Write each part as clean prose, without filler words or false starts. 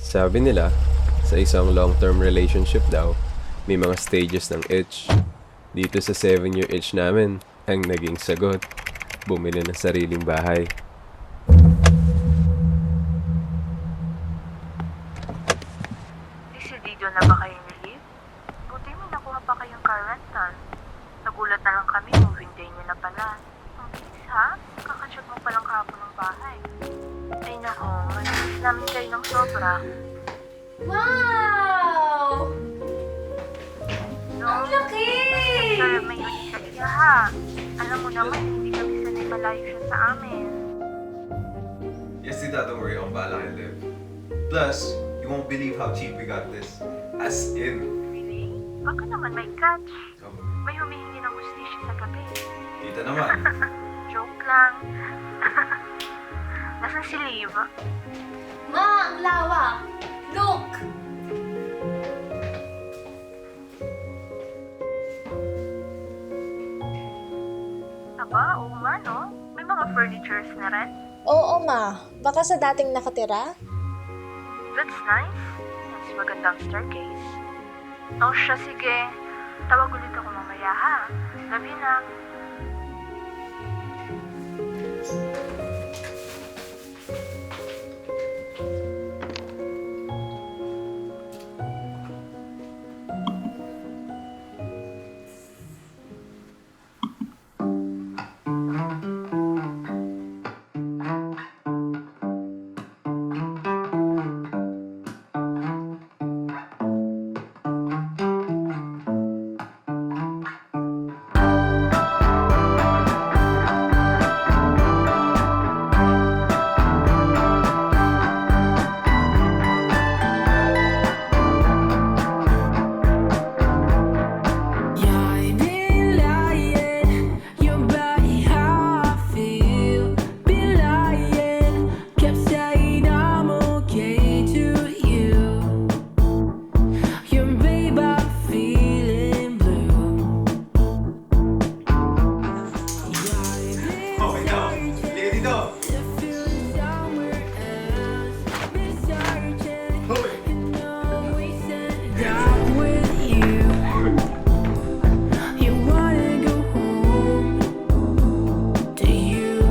Sabi nila, sa isang long-term relationship daw, may mga stages ng itch. Dito sa 7-year itch namin, ang naging sagot, bumili ng sariling bahay. Desidido na ba kayo ni Liv? Buti may nakuha pa kayong car rental. Nagulat na lang kami, moving day niyo na pala. Ang bilis ha? Kakacheck mo palang kahapon ng bahay. Ay nako, malinis namin kayo ng sobra. Wow! Ang laki! Sir, may isa ha. Alam mo naman, hindi kami sanay malayo siya sa amin. Yes, tita, don't worry. Akong bahala kay Liv. Plus, you won't believe how cheap we got this. As in. Really? Baka naman may catch. Oh, May humihingi ng hustisya sa gabi. tita naman. Joke lang. Nasaan si Liv? Ma, ang lawak! Look! Aba, oo nga no. May mga furnitures na rin. Oo, ma. Baka sa dating nakatira? That's nice. Mas magandang staircase. Oh, siya, sige. Tawag ulit ako mamaya, ha? Love you na. I've been lying, your body how I feel. Been lying, kept saying I'm okay to you. Your babe, I'm feeling blue. Oh, wait now. Liga dito. To feel somewhere else, been searching, Hoy! and always ended up with you. You wanna go home to you.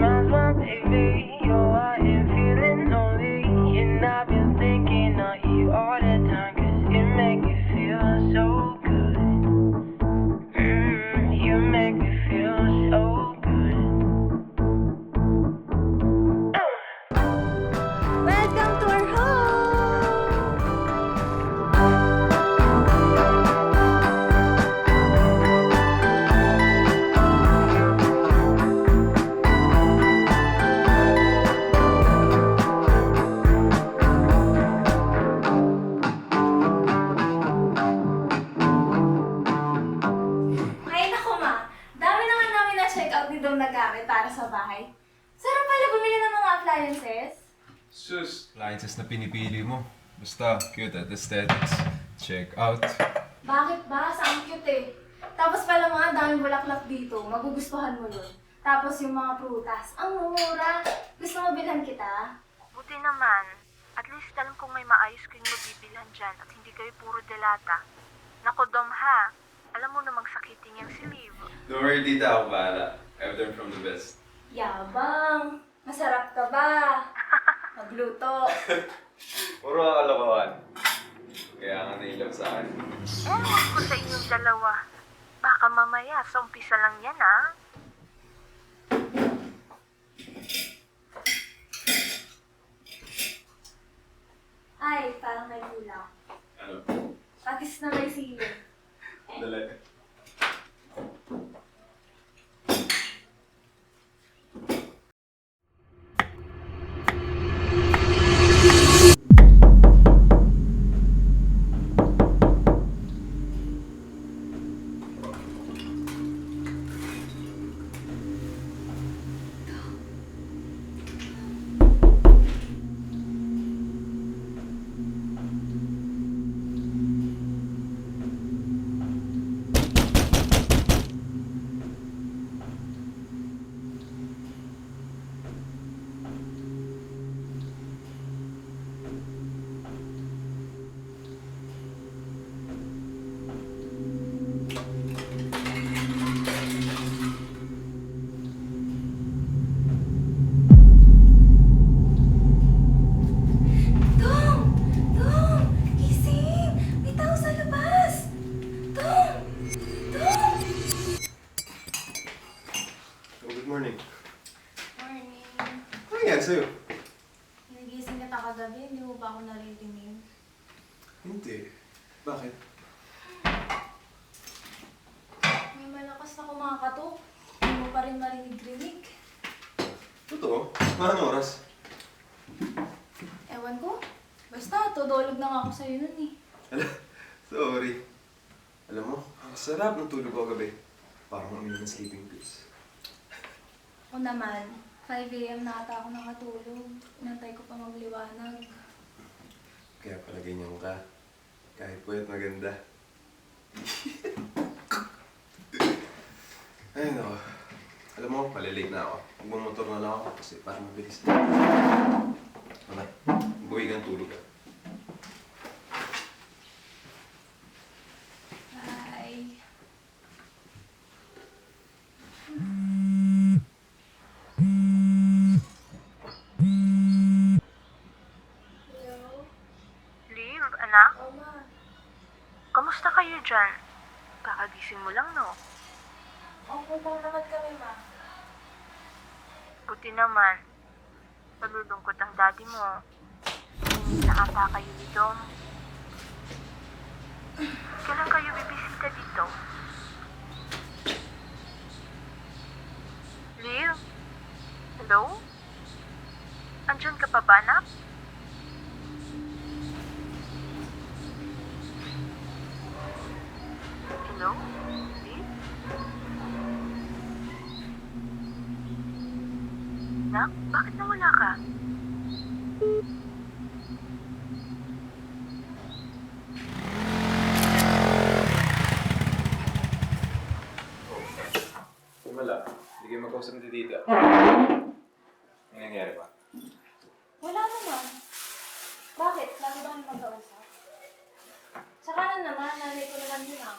My baby, I am feeling lonely, and I've been thinking of you all the time, 'cause you make me feel so good. You make me feel so good. Welcome to our home! Ay, naku ma. Dami naman namin na-check out ni Dom na gamit para sa bahay. Sarap pala bumili ng mga appliances. Sus, appliances na pinipili mo. Basta, cute at aesthetics. Check out. Bakit ba? Saan cute eh. Tapos pala mga daming bulaklak dito. Magugustuhan mo yun. Tapos yung mga prutas. Ang mura. Gusto mo bilhan kita? Buti naman. At least alam kong may maayos kayong mabibilhan dyan at hindi kayo puro delata. Nako, Dom ha. Alam mo namang sakitin niyang si Liv. Don't worry, tita. Akong bahala. I've learned from the best. Yabang. Masarap ka ba? Magluto. Puro kalokohan. Kaya nga nailap sa akin. Ewan ko sa inyong dalawa. Baka mamaya, sa umpisa lang yan ha. Ay, parang may kulang. Ano? Patis na may sili. Dala. sa'yo? Nagising kita kagabi, hindi mo ba ako naririnig? Hindi. Bakit? May malakas na kumakatok. Hindi mo pa rin marinig-rinig. Totoo? Anong oras? Ewan ko. Basta, tudulog na nga ako sa'yo nun eh. Sorry. Alam mo, ang sarap ng tulog ko gabi. Parang uminom ng sleeping pills. Ako naman, 5 AM na ata ako nakatulog. Inantay ko pa magliwanag. Kaya pala ganyan ka. Kahit puwet maganda. Ay, nako. Alam mo, malilate na ako. Magmamotor na lang ako kasi parang mabilis na. Mamay, buwi kang tulog ka. Bye. Hello? Liv, anak, Oma. kamusta kayo dyan? Kakagising mo lang, no? Okay lang naman kami, ma. Buti naman. Nalulungkot ang daddy mo. Hindi na ata kayo ni Dom. Kailan kayo bibisita dito? Liv? Hello? Andyan ka pa ba, anak? Hello? Liv? Nak, bakit nawala ka? Wala. Hindi kayo magkausap ni Tita. Ano nangyari ba? Wala naman. Bakit? Lagi ba kami mag-kausap? Saka na naman, nanay ko naman yun ah.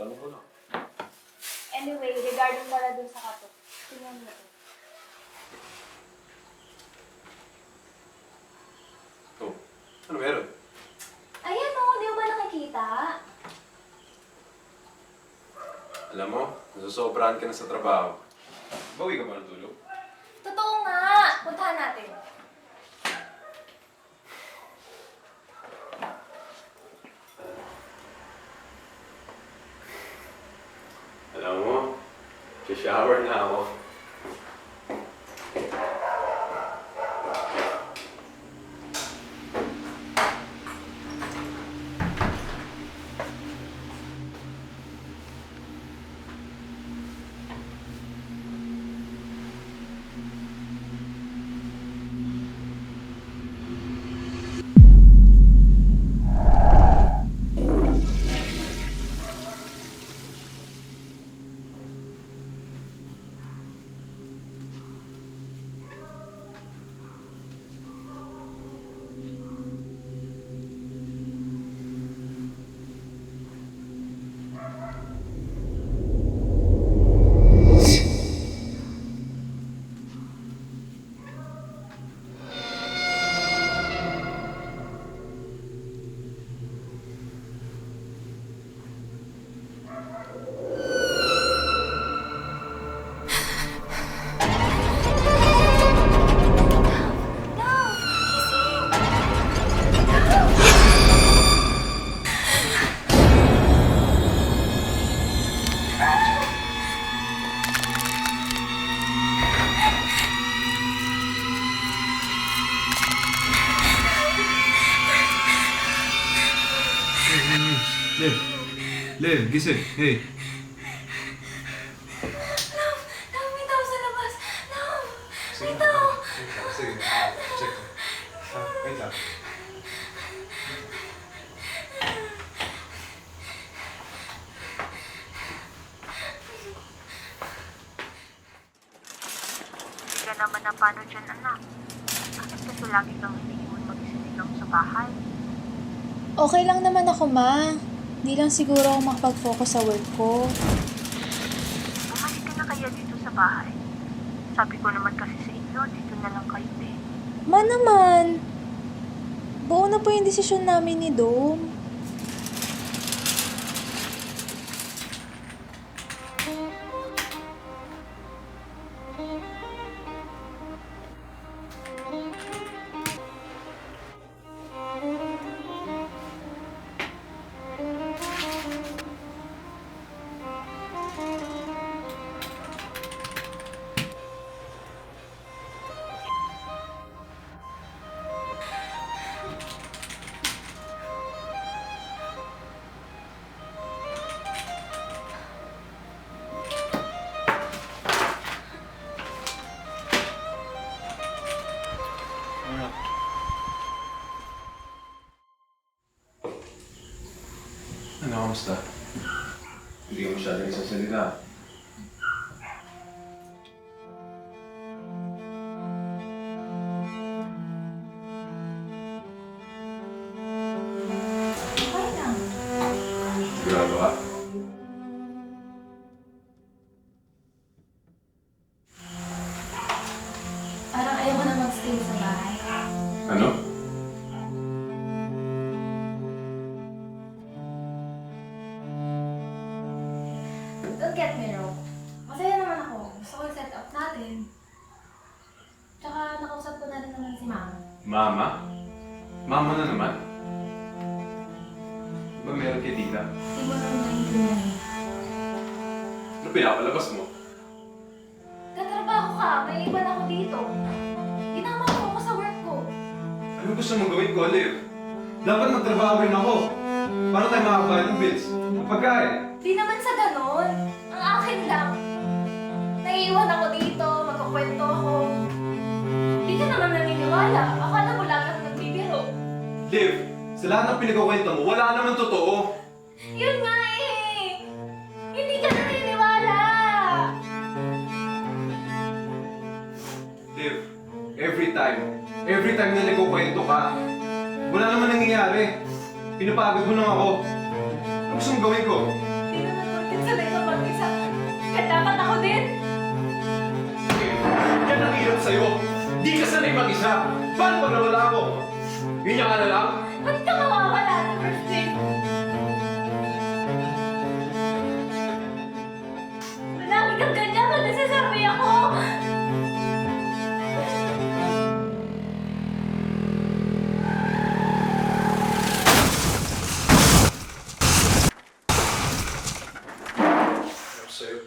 Tanong ko lang. Anyway, regarding pala dun sa katok. Tingnan mo to. Oh, ano meron? Ayan o, di mo ba nakikita? Alam mo, nasusobrahan ka na sa trabaho. Bawi ka ba ng tulog? Totoo nga! Puntahan natin. Alam mo, shower na ako. Liv, gising. Hey. Love, may tao sa labas. Love, may tao. Sige, check. Wait lang. Hindi ka naman na paano dyan, anak. Bakit kasi lagi kang iniiwan mag-isa lang sa bahay? Okay lang naman ako, ma. Hindi lang siguro ako makapag-focus sa work ko. Bumalik ka na kaya dito sa bahay? Sabi ko naman kasi sa inyo, dito na lang kayo eh. Ma naman, buo na po yung desisyon namin ni Dom. Ano, kamusta? Hindi ka masyadong isasalita. Okay lang. Sigurado ka? Parang ayaw ko na magstay sa bahay. Ano? Don't get me wrong. Masaya naman ako. Gusto ko yung set up natin. Tsaka nakausap ko na rin naman si Mama. Mama? Mama na naman? Ba meron kay tita? Hindi mo naman naiintindihan eh. Ano pinapalabas mo? Tatrabaho ka, may iwan ako dito. Hindi na ako sa work ko. Ano gusto mong gawin ko, Liv? Dapat magtrabaho rin ako. Para tayo makabayad ng bills. Ng pagkain. Di naman sa ganon. Ang akin lang. Naiiwan ako dito, magkukwento ako. Hindi ka naman naniniwala. Akala mo lang ako nagbibiro. Liv, sa lahat ng pinagkukwento mo, wala naman totoo. Yun nga eh. Hindi ka naniniwala. Liv, every time na nagkukwento ka, wala naman nangyayari. Pinapagod mo lang ako. Ano gusto mong gawin ko? Hindi naman porket sanay ka mag-isa. Kaya dapat ako din. Yan ang hirap sa'yo. Di ka sanay mag-isa. Paano pag nawala ako? Ganyan ka na lang? Ba't ka mawawala sa first date? Malaki kang ganyan pag nasasabi ako. Ano sa'yo?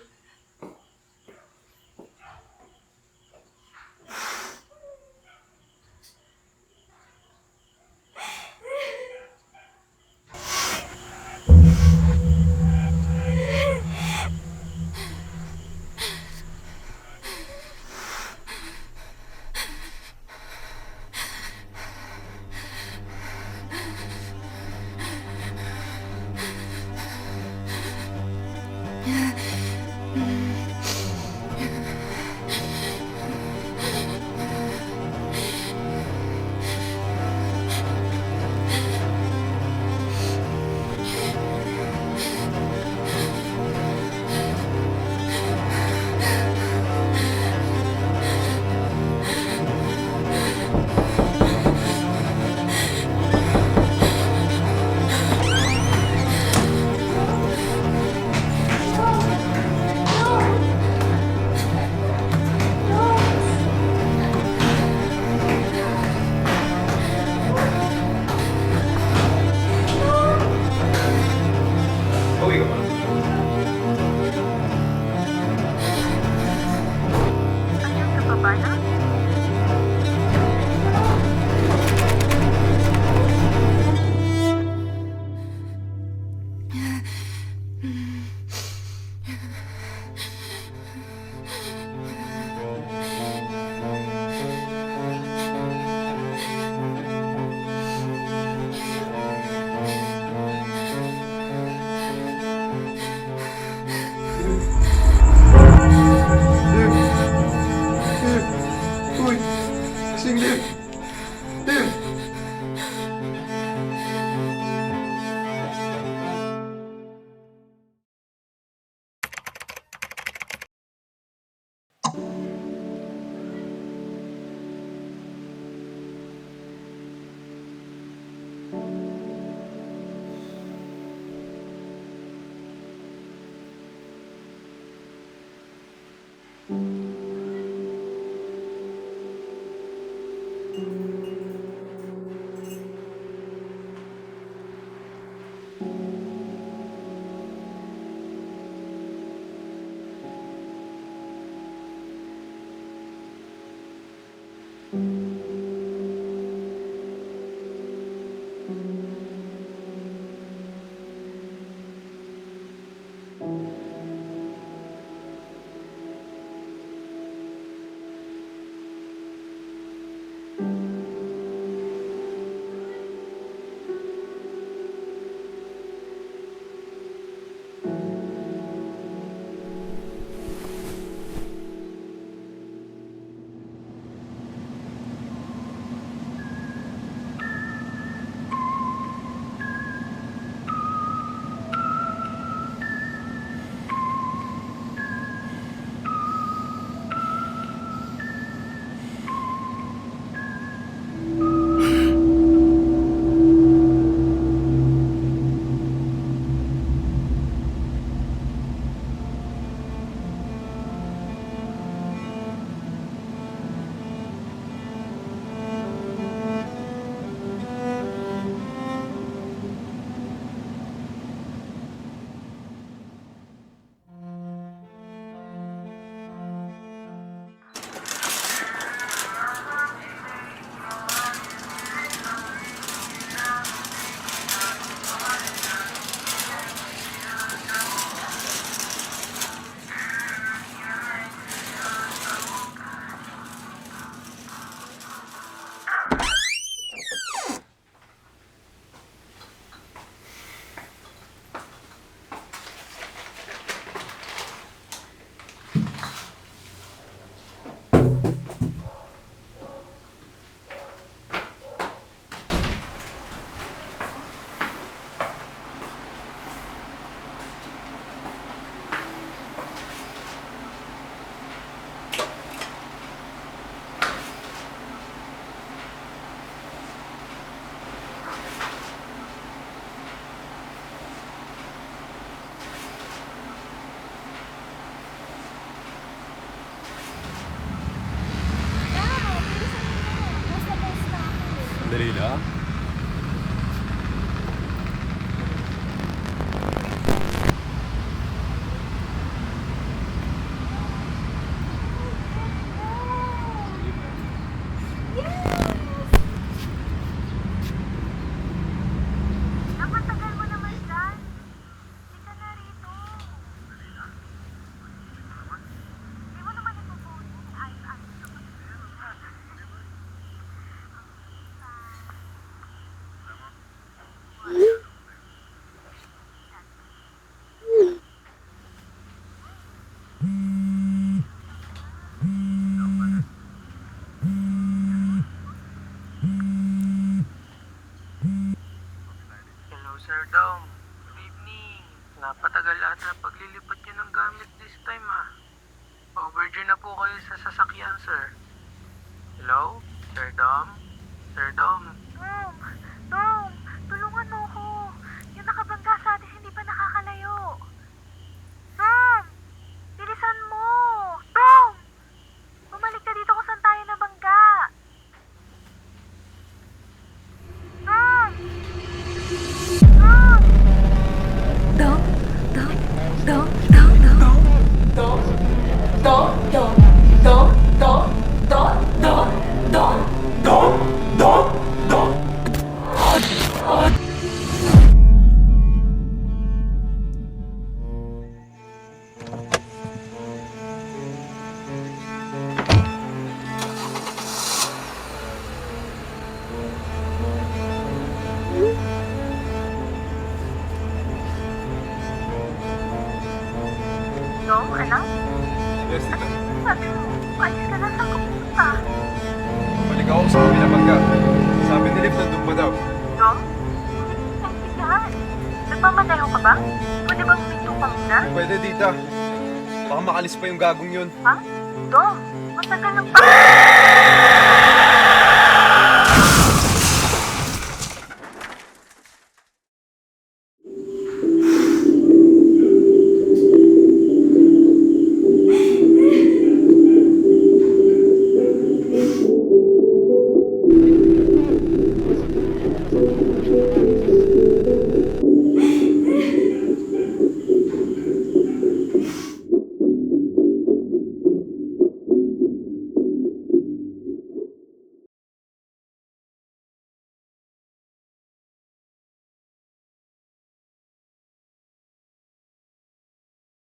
Uwi ka ba? Ayun ka pa ba na? Uy! Kasing Liv! Liv! Dali lang. Napatagal mo naman dyan. Hindi ka na rito. Hindi mo naman ito po. Ayos-ayos ka pa. Hello, Sir Dom. Good evening. Napatagal ata paglilipat niyo ng gamit this time, ah. Overdue na po kayo sa sasakyan, sir. Hello? Sir Dom? Sir Dom? Dom, tulungan mo ko. Yung nakabangga sa atin hindi pa nakakalayo. Dom, bilisan mo. Dom, bumalik ka dito kung saan tayo nabangga. Dom! Dom! Dom! Dom! Dom! Dom! Dom! Dom! Dom! Dom! Dom! Dom! Dom! Dom! Dom! Dom! Dom, anak? Yes, tita. Sabi mo, alis ka na, saan ka pupunta? Balik ako sa kabila bangga. Sabi ni Liv nandun pa daw. Dom? Ang bigat. Nagmamaneho ka ba? Pwede bang pinto ka muna? Pwede, tita. Baka makalis pa yung gagong yun. Ha? Dom, matagal ng pa.